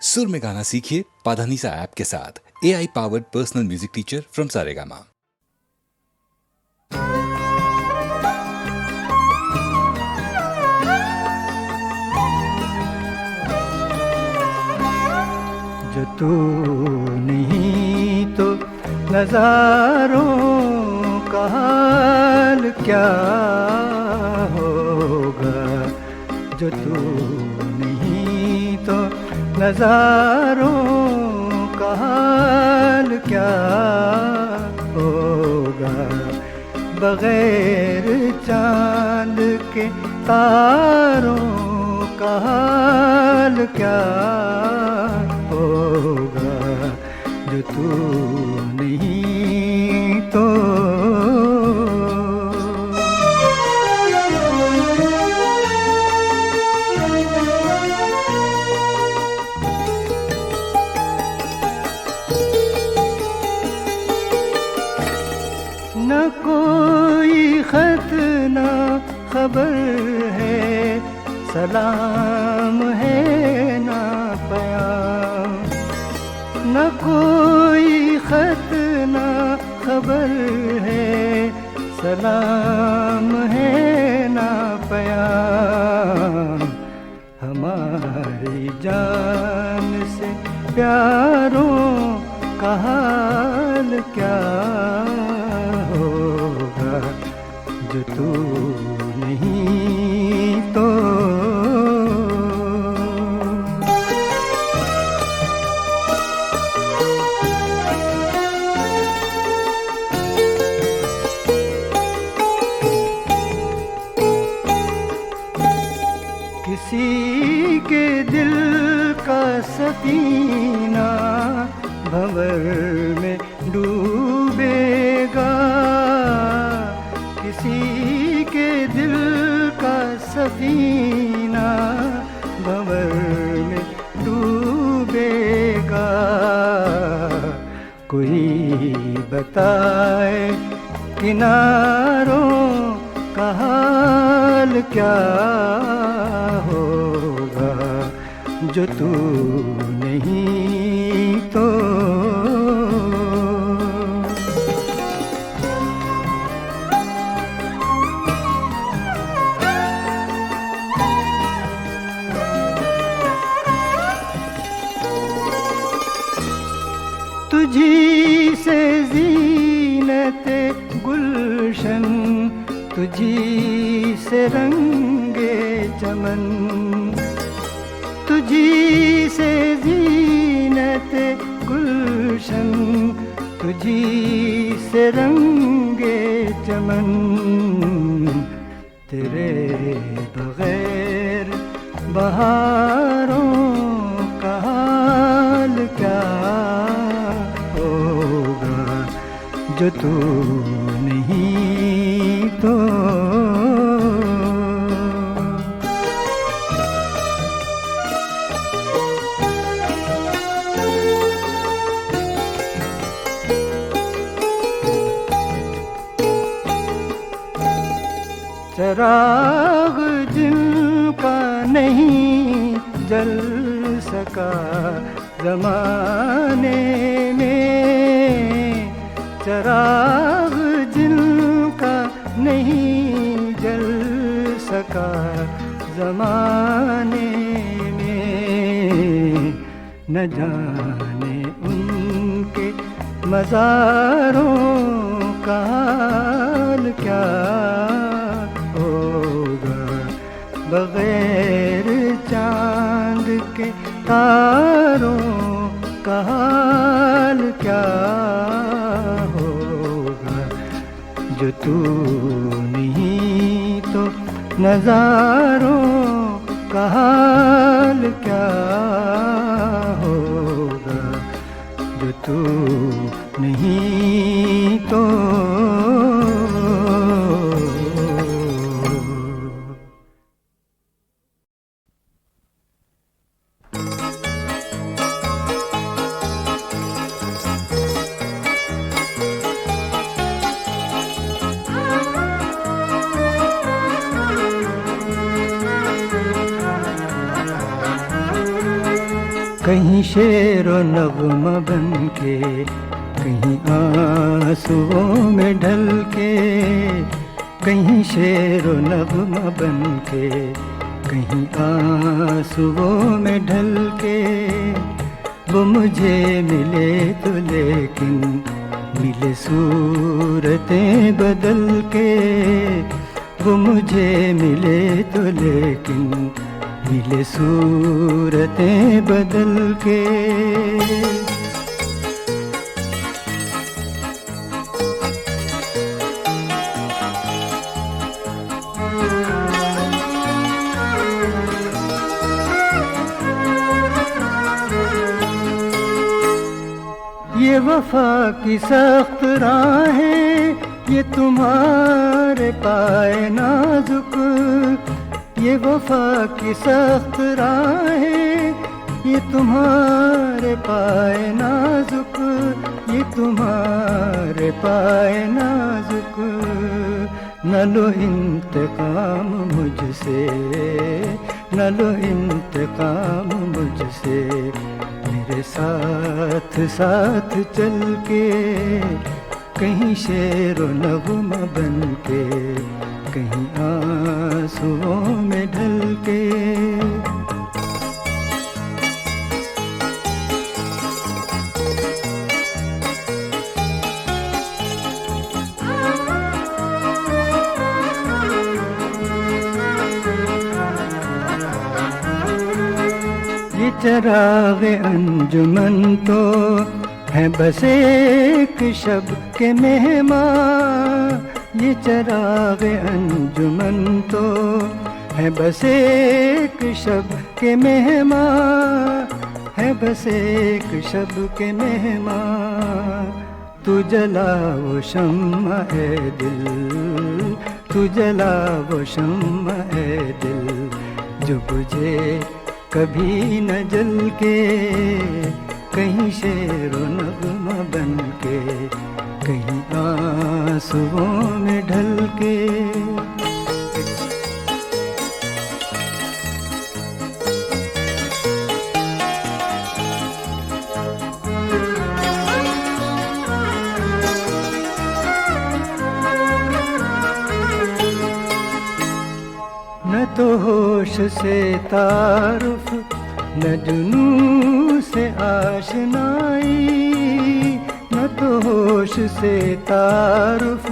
सुर में गाना सीखिए पाधानीसा ऐप के साथ। AI powered personal music teacher from Saregama. जो तू नहीं तो नज़ारों का हाल क्या होगा। जो तू नहीं तो नज़ारों का हाल क्या होगा। बगैर चाँद के तारों का हाल क्या होगा। जो तू नहीं तो न कोई खत न खबर है, सलाम है ना पैगाम। न कोई खत न खबर है, सलाम है ना पैगाम। हमारी जान से प्यारों का हाल क्या होगा। जो तू नहीं तो किसी के दिल का सफीना भंवर में डूबेगा। किसी के दिल का सफीना भंवर में डूबेगा। कोई बताए किनारों का हाल क्या होगा। जो तू नहीं तो तुझी से ज़ीनते गुलशन, तुझी से रंगे चमन। तुझी से ज़ीनते गुलशन, तुझी से रंगे चमन। तेरे बगैर बहारों का हाल क्या होगा। जो तू नहीं तो चराग जिनका नहीं जल सका ज़माने में। चराग जिनका नहीं जल सका ज़माने में। न जाने उनके मज़ारों का हाल क्या होगा। बगैर चाँद के तारों का हाल क्या होगा। जो तू नहीं तो नज़ारों का हाल क्या होगा। जो तू नहीं तो कहीं शेर व नगमा बन के, कहीं आंसुओं में ढल के, कहीं शेर व नगमा बन के, कहीं आंसुओं में ढल के। वो मुझे मिले तो लेकिन मिले सूरतें बदल के। वो मुझे मिले तो लेकिन मिले सूरतें बदल के। ये वफा की सख्त राहें, ये तुम्हारे पाए नाजुक। ये वफा की सख्त राहें, ये तुम्हारे पाए नाजुक, ये तुम्हारे पाए नाजुक। न लो इंतकाम मुझसे, न लो इंतकाम मुझसे, मेरे साथ साथ चल के। कहीं शेर व नगमा बन के, कहीं आंसुओं में ढल के। ये चराग़ अंजुमन तो है बस एक शब के मेहमान। ये चराग़ अंजुमन तो है बस एक शब के मेहमान, है बस एक शब के मेहमान। तू जलाओ शम्मा ए दिल, तू जलाओ शम्मा ए दिल, जो बुझे कभी न जल के। कहीं शेर व नगमा बन के, कहीं आंसुओं में ढल के। न तो होश से तारुफ, न जुनून से आशनाई। न तो होश से तारुफ,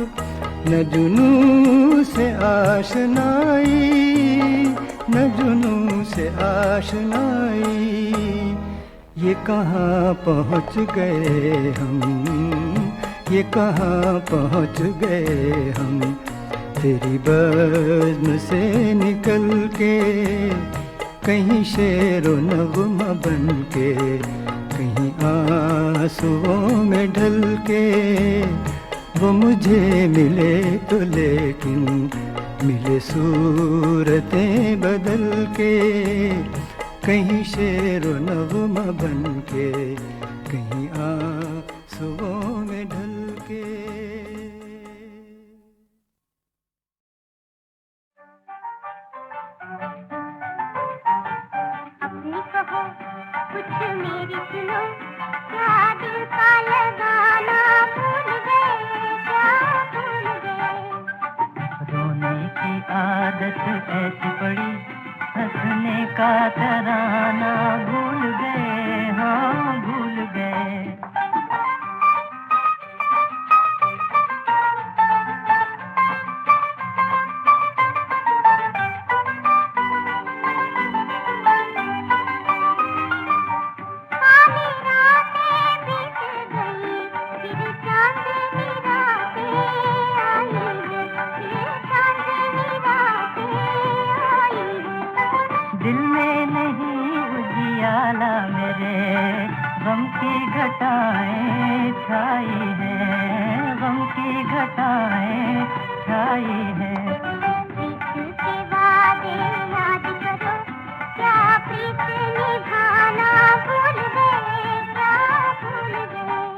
न जुनून से आशनाई, न जुनून से आशनाई। ये कहाँ पहुँच गए हम, ये कहाँ पहुँच गए हम, तेरी बज़्म से निकल के। कहीं शेर व नगमा बन के, कहीं आंसुओं में ढल के। वो मुझे मिले तो लेकिन मिले सूरतें बदल के। कहीं शेर व नगमा बन के, कहीं आंसुओं में ढल के। कहो कुछ मेरी सुनो, क्या दिल का लगाना भूल गए, क्या भूल गए। रोने की आदत ऐसी पड़ी, हंसने का तराना भूल गए, हाँ भूल गए। दिल में नहीं उजियाला मेरे, गम की घटाएं छाई है, गम की घटाएं छाई है। प्रीत के वादे याद करो, क्या प्रीत निभाना भूल गए, क्या भूल गए।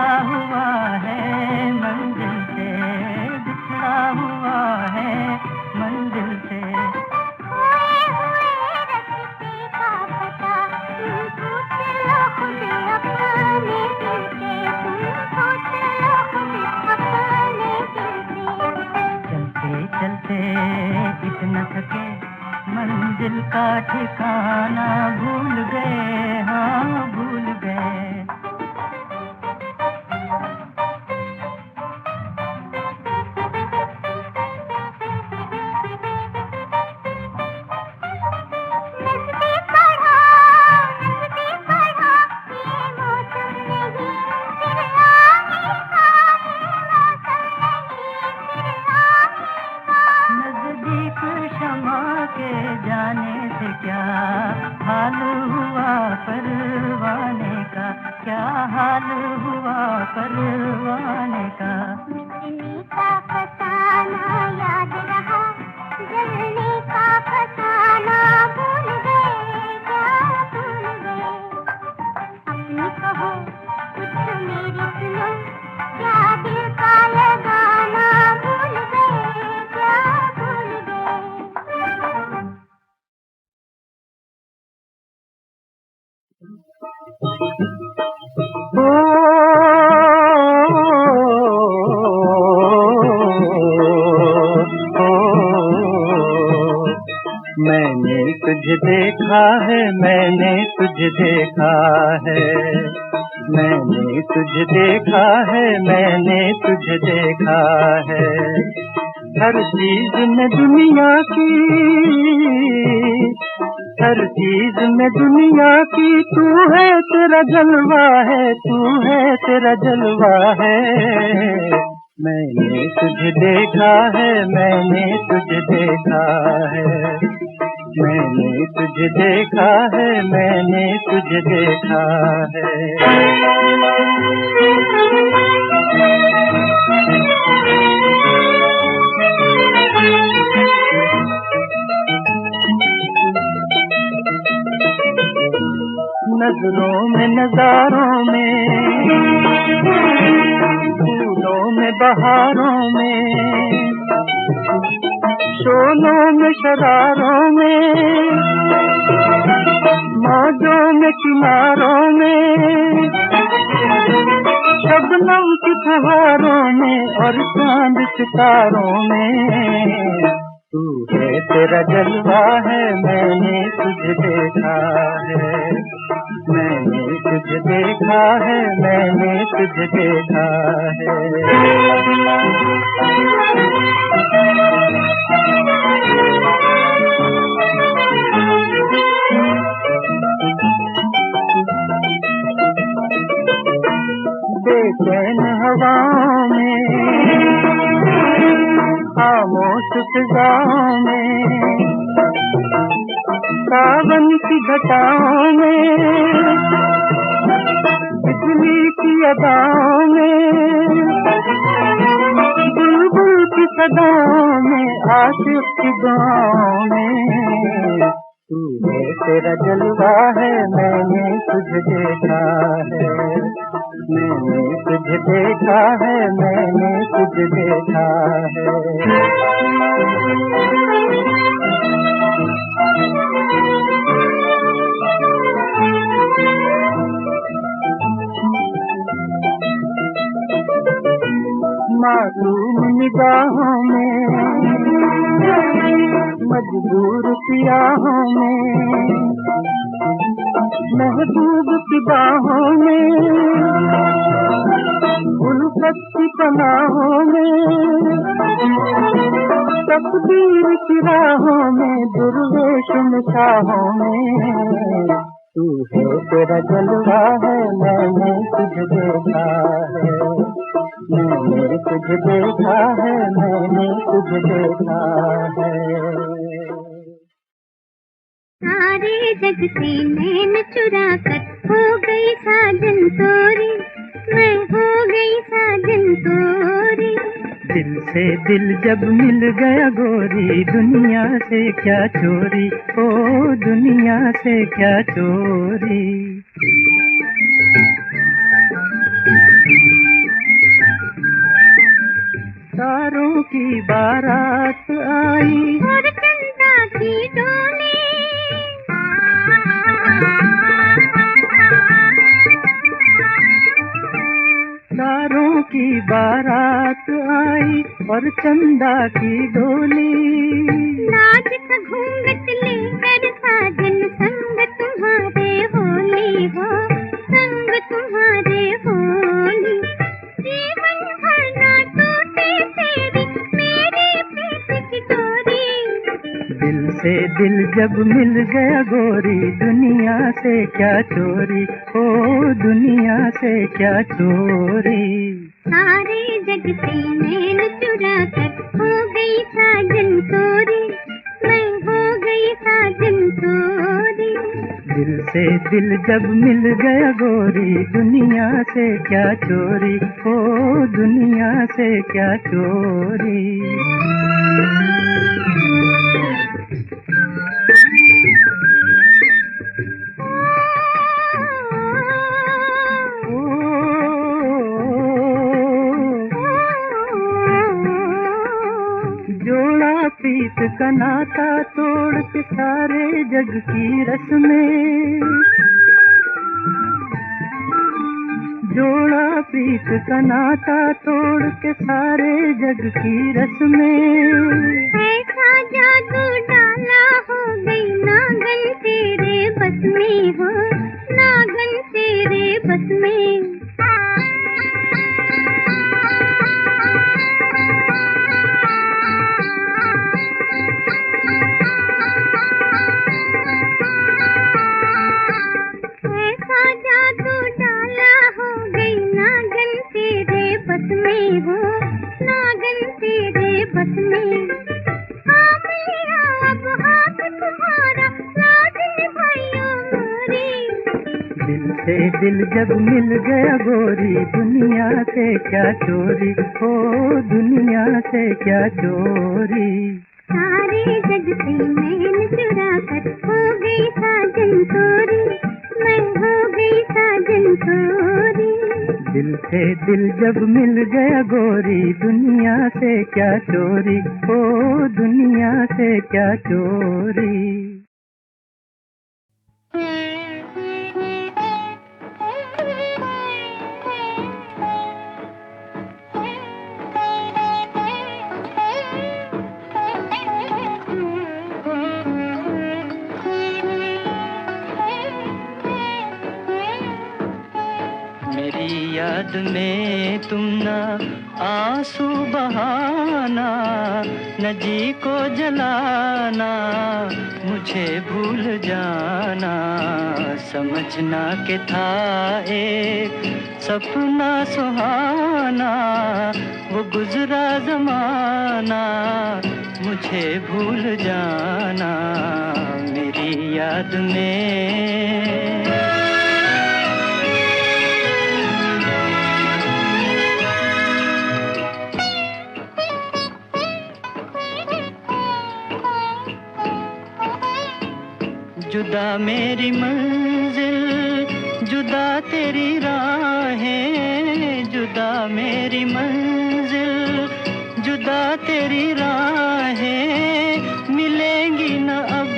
बिछड़ा हुआ है मंजिल से, बिछड़ा हुआ है मंजिल से। खोए हुए रास्ते का पता तुम पूछ लो खुद अपने दिल से, तुम पूछ लो खुद अपने दिल से। चलते चलते इतना थके मंजिल का ठिकाना भूल गए, हाँ भूल गए। नजदीक शमा के जाने से क्या हाल हुआ परवाने का, क्या हाल हुआ परवाने का। मिटने का फसाना याद रहा, जलने का फसाना भूल गए, क्या भूल गए। अपनी कहो कुछ मेरी सुनो, क्या दिल का लगाना भूल गए, क्या भूल गए। मैंने तुझे देखा है, मैंने तुझे देखा है, मैंने तुझे देखा है, मैंने तुझे देखा है। हर चीज में दुनिया की, हर चीज में दुनिया की तू है, तेरा जलवा है, तू है, तेरा जलवा है। मैंने तुझे देखा है, मैंने तुझे देखा है, मैंने तुझे देखा है, मैंने तुझे देखा है। नजरों में नजारों में, फूलों में बहारों में, शोलों में शरारों में, मौजों में किनारों में, शबनम की फुहारों में और चांद सितारों में। तू है, तेरा जलवा है, मैंने तुझे देखा है, मैंने तुझे देखा है, मैंने तुझे देखा है। बेचैन हवाओं में, खामोश फिजाओं में, सावन की घटाओं में, बिजली की अदाओं में, बुलबुल की सदाओं में, आशिक की दुआओं में। तू है, तेरा जलवा है, मैंने तुझे देखा है, मैंने तुझे देखा है, मैंने तुझे देखा है। मासूम निगाहों में, मजबूर सियाहों में, महबूब की बाहों में, उल्फत की पनाहों में, तकदीर की राहों में, दुर्वेश निशाहों में। तू है, तेरा जलवा है, मैंने तुझे देखा है, मैंने तुझे देखा है, मैंने तुझे देखा है। सारे जग से नैन चुरा कर हो गई साजन तोरी, मैं हो गई साजन तोरी। दिल से दिल जब मिल गया गोरी, दुनिया से क्या चोरी, ओ दुनिया से क्या चोरी। तारों की बारात आई और चंदा की डोली। तारों की बारात आई और चंदा की डोली। नाच का घूंघट लेकर साजन संग तुम्हारे होली हो, संग तुम्हारे होली। जीवन भर ना टूटे तेरी मेरी प्रीत की डोरी। दिल से दिल जब मिल गया गोरी, दुनिया से क्या चोरी, ओ दुनिया से क्या चोरी। सारे जग से नैन चुरा कर हो गई साजन चोरी, मैं हो गई साजन चोरी। दिल से दिल जब मिल गया गोरी, दुनिया से क्या चोरी, ओ दुनिया से क्या चोरी। जोड़ा प्रीत का नाता तोड़ के सारे जग की रस्में, जोड़ा प्रीत का नाता तोड़ के सारे जग की रस्में। ऐसा जादू डाला हो गई नागन तेरे बस में हो, नागन तेरे बस में। ऐसा जादू डाला हो गई नागन तेरे बस में हो, नागन तेरे बस में। थाम लिया अब हाथ तुम्हारा, लाज निभाइयो मोरी। दिल से दिल जब मिल गया गोरी, दुनिया से क्या चोरी, ओ दुनिया से क्या चोरी। सारे जग से नैन चुरा कर हो गई साजन चोरी, मैं हो गई साजन चोरी। दिल से दिल जब मिल गया गोरी, दुनिया से क्या चोरी, ओ दुनिया से क्या चोरी। मेरी याद में तुम ना आंसू बहाना, न जी को जलाना, मुझे भूल जाना। समझना के था एक सपना सुहाना, वो गुजरा जमाना, मुझे भूल जाना। मेरी याद में जुदा मेरी मंजिल, जुदा तेरी राहें, जुदा मेरी मंजिल, जुदा तेरी राहें। मिलेंगी न अब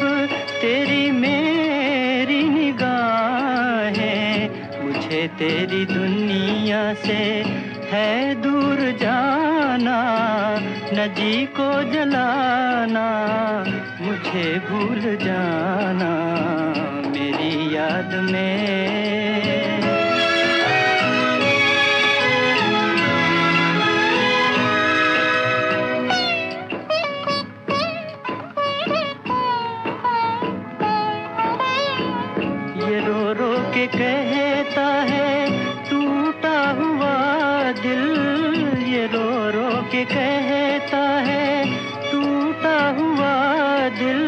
तेरी मेरी निगाहें, मुझे तेरी दुनिया से है दूर जाना, न जी को जलाना, मुझे भूल जाना। मेरी याद में ये रो रो के कहता है टूटा हुआ दिल, ये रो रो के कहता है टूटा हुआ दिल।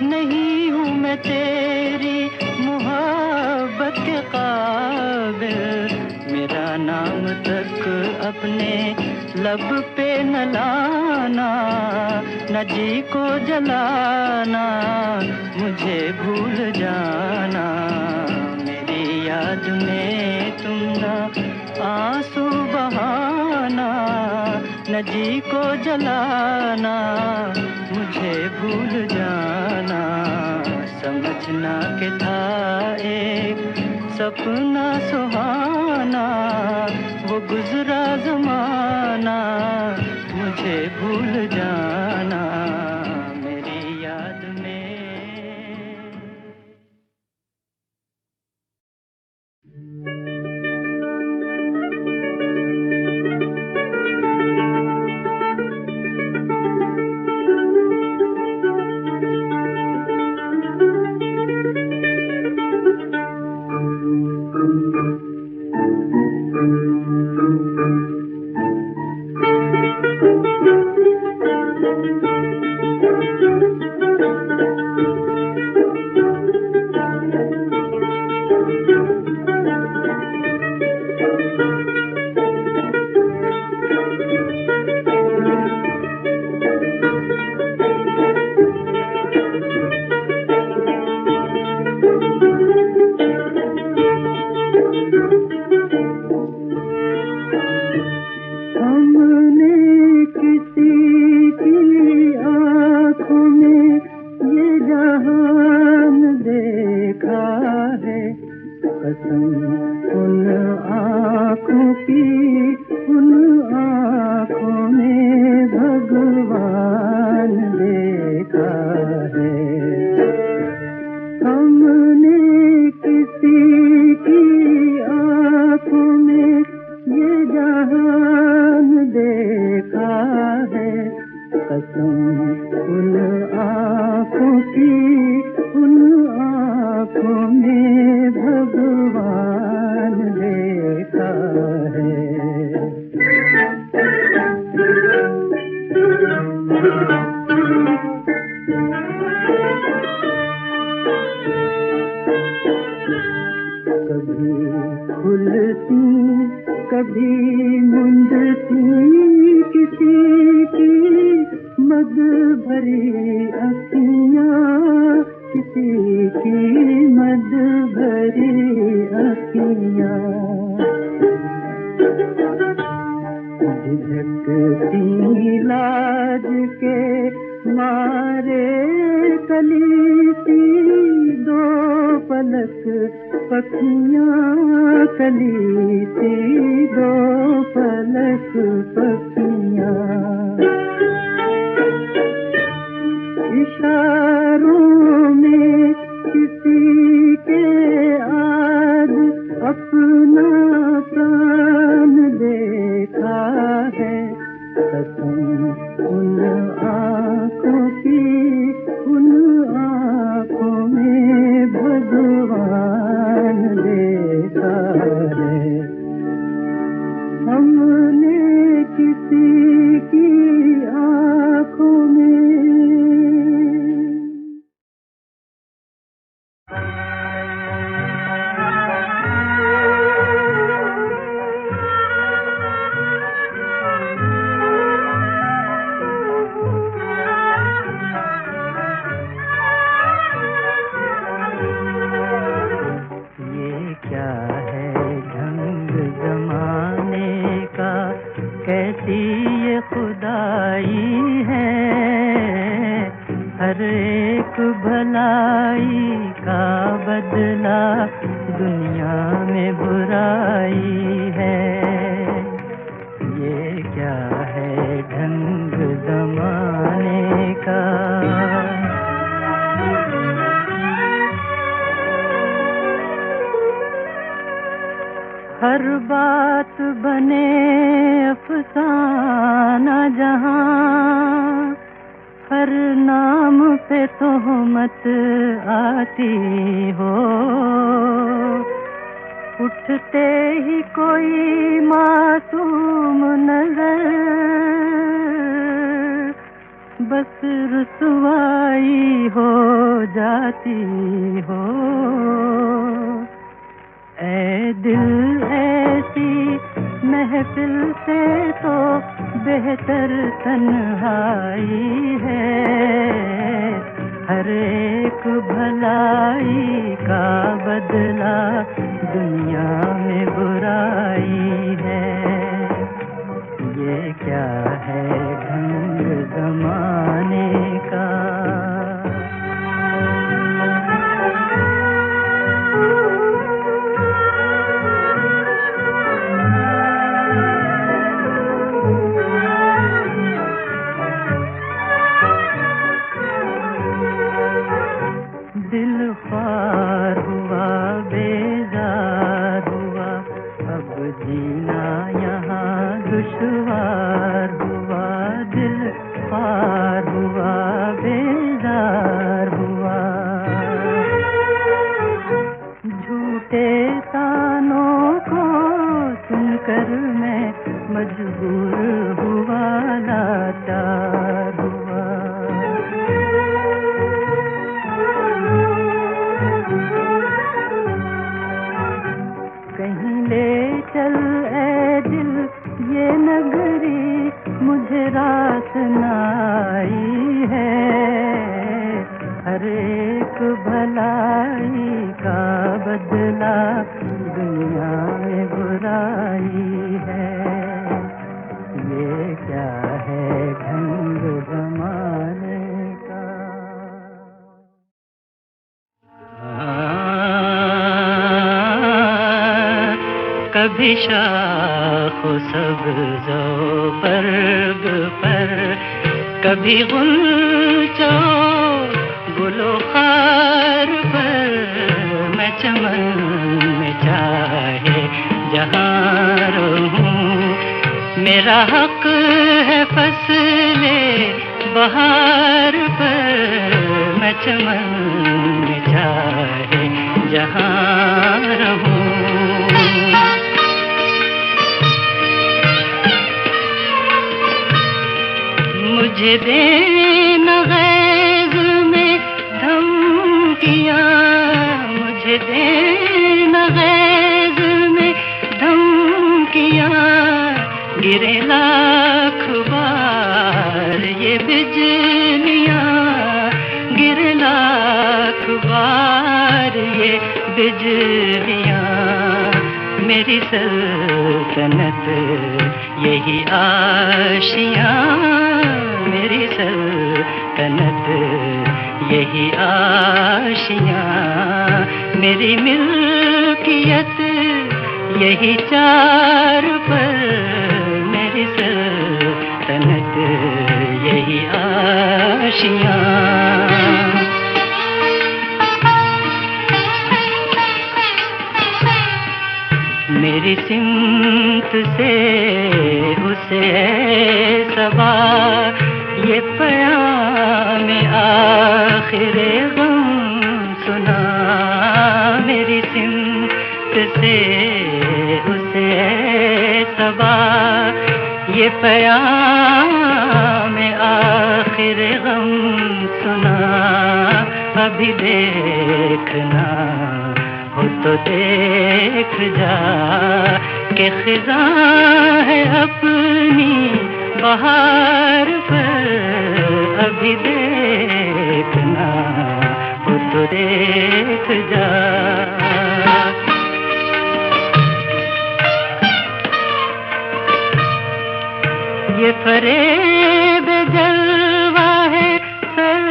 नहीं हूँ मैं तेरी मोहब्बत के काबिल, मेरा नाम तक अपने लब पे न लाना, न जी को जलाना, मुझे भूल जाना। मेरी याद में तुम ना आंसू बहाना, न जी को जलाना, मुझे भूल जाना, समझना कि था एक सपना सुहाना, वो गुजरा ज़माना, मुझे भूल जाना मेरी याद में। हर बात बने अफसाना जहां, हर नाम पे तोहमत आती हो, उठते ही कोई मासूम नजर, बस रुसवाई हो जाती हो। ऐ दिल ऐसी महफिल से तो बेहतर तन्हाई है, हर एक भलाई का बदला दुनिया में बुराई है। ये क्या है जीना यहाँ दुश्वार हुआ, दिल पार हुआ, बेजार हुआ। झूठे तानों को सुनकर मैं मजबूर हुआ, लाचार हुआ। कहीं ले चल ए दिल ये नगरी मुझे रास नाई है, हर एक भलाई का बदला दुनिया में बुराई है। ये क्या है ढंग जमाने का। कभी शाखो सब्ज़ो बर्ग पर, कभी गुलचो गुलो खार पर, मैं चमन में चाहे जहाँ रहूं, मेरा हक है फसले बहार पर, मैं चमन में चाहे जहाँ रहूं। मुझे देना गैज़ में धमकियाँ, मुझे देना गैज़ में धमकियाँ, गिरे लाख बार ये बिजलियाँ, गिरे लाख बार ये बिजलियाँ। मेरी सल्तनत यही आशियाँ, मेरी सल्तनत यही आशियाँ, मेरी मिल्कियत यही चार पर, मेरी सल्तनत यही आशियाँ। मेरी सिमत से उसे सबा ये प्याम आखिरे गम सुना, मेरी सिमत से उसे सबा ये प्याम आखिरे गम सुना। अभी देखना हो तो देख जा कि खिज़ां है अपनी बहार पर, अभी देखना हो तो देख जा। ये फरेब जलवा है सर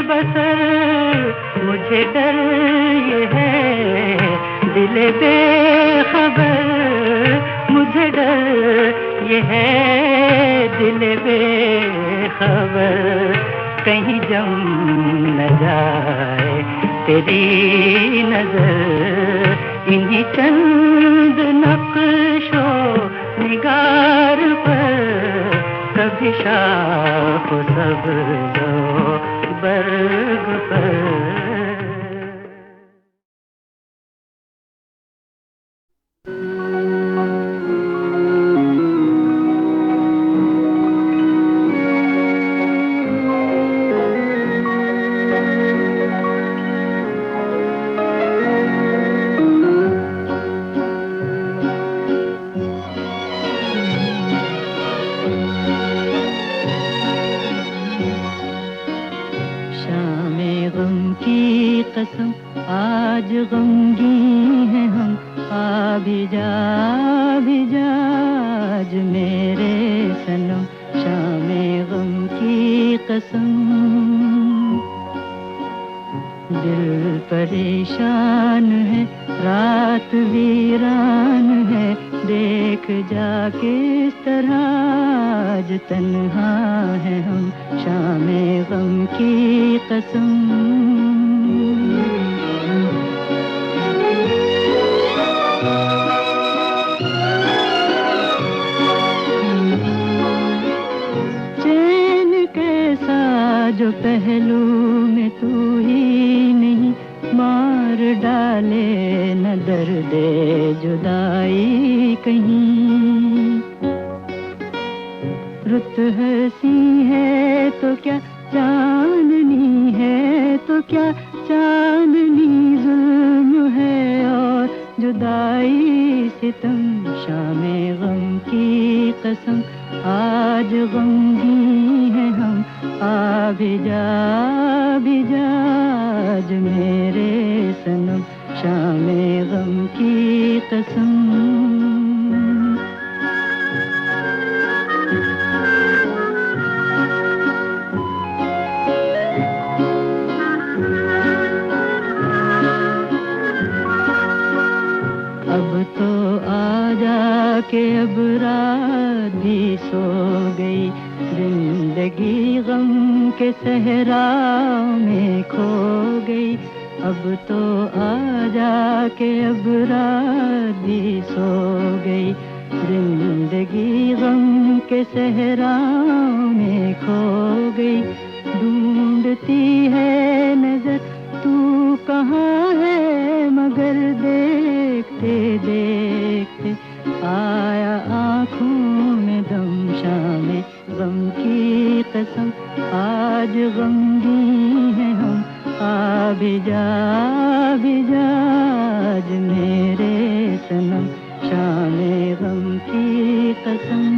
बसर, मुझे डर ये है दिल बेखबर, मुझे डर ये है दिल बेखबर। कहीं जम न जाए तेरी नजर इन्हीं चंद नक्शो निगार पर, कभी शाखो सब्ज़ो बर्ग पर। कसम आज गमगीन हैं हम, आ भी जा आज मेरे सनम, शामे गम की कसम। दिल परेशान है रात वीरान है, देख जा किस तरह आज तन्हा है हम, शामे गम की कसम। ले न दर्द जुदाई कहीं। रुत हसी है तो क्या चांदनी है तो क्या, चांदनी जुल्म है और जुदाई सितम, शामे गम की कसम आज गमगी है हम। आ भी जा आज मेरे सनम, शामे गम की कसम। अब तो आजा के अब रात भी सो गई, जिंदगी गम के सहराओं में खो गई। अब तो आजा के अब रात भी सो गई, जिंदगी गम के सहराओं में खो गई। ढूंढती है नजर तू कहाँ है, मगर देखते देखते आया आँखों में दम। शामे गम की कसम आज गमगी है हम। आ भी जा आज मेरे सनम, शामे गम की कसम।